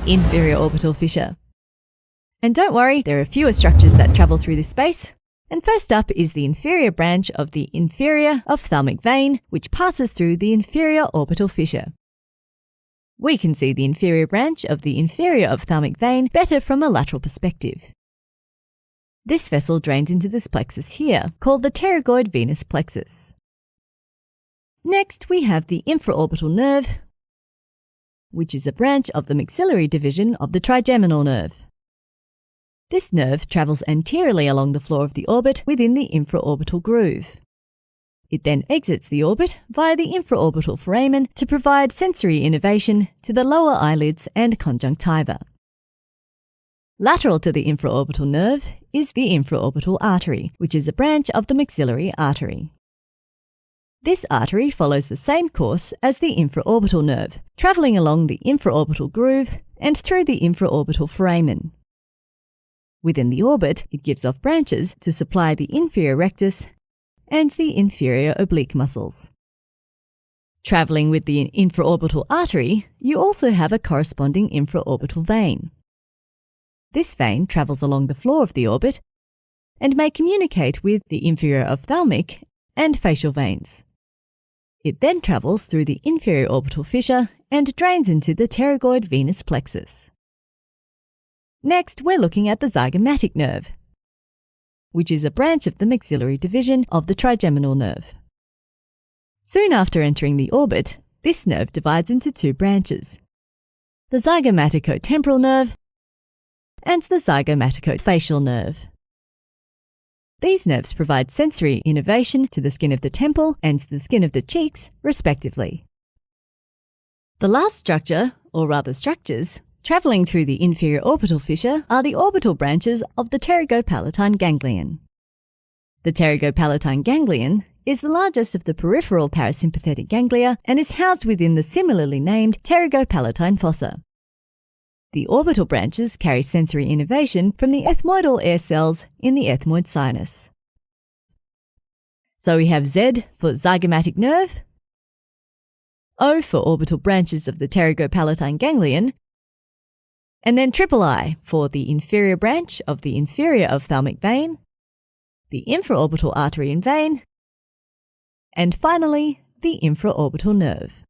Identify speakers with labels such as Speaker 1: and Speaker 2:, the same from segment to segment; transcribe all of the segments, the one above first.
Speaker 1: inferior orbital fissure. And don't worry, there are fewer structures that travel through this space. And first up is the inferior branch of the inferior ophthalmic vein, which passes through the inferior orbital fissure. We can see the inferior branch of the inferior ophthalmic vein better from a lateral perspective. This vessel drains into this plexus here, called the pterygoid venous plexus. Next, we have the infraorbital nerve, which is a branch of the maxillary division of the trigeminal nerve. This nerve travels anteriorly along the floor of the orbit within the infraorbital groove. It then exits the orbit via the infraorbital foramen to provide sensory innervation to the lower eyelids and conjunctiva. Lateral to the infraorbital nerve is the infraorbital artery, which is a branch of the maxillary artery. This artery follows the same course as the infraorbital nerve, travelling along the infraorbital groove and through the infraorbital foramen. Within the orbit, it gives off branches to supply the inferior rectus and the inferior oblique muscles. Travelling with the infraorbital artery, you also have a corresponding infraorbital vein. This vein travels along the floor of the orbit and may communicate with the inferior ophthalmic and facial veins. It then travels through the inferior orbital fissure and drains into the pterygoid venous plexus. Next, we're looking at the zygomatic nerve, which is a branch of the maxillary division of the trigeminal nerve. Soon after entering the orbit, this nerve divides into two branches, the zygomaticotemporal nerve and the zygomaticofacial nerve. These nerves provide sensory innervation to the skin of the temple and the skin of the cheeks, respectively. The last structure, or rather structures, travelling through the inferior orbital fissure are the orbital branches of the pterygopalatine ganglion. The pterygopalatine ganglion is the largest of the peripheral parasympathetic ganglia and is housed within the similarly named pterygopalatine fossa. The orbital branches carry sensory innervation from the ethmoidal air cells in the ethmoid sinus. So we have Z for zygomatic nerve, O for orbital branches of the pterygopalatine ganglion, and then I for the inferior branch of the inferior ophthalmic vein, the infraorbital artery and vein, and finally, the infraorbital nerve.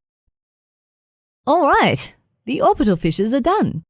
Speaker 1: All right, the orbital fissures are done.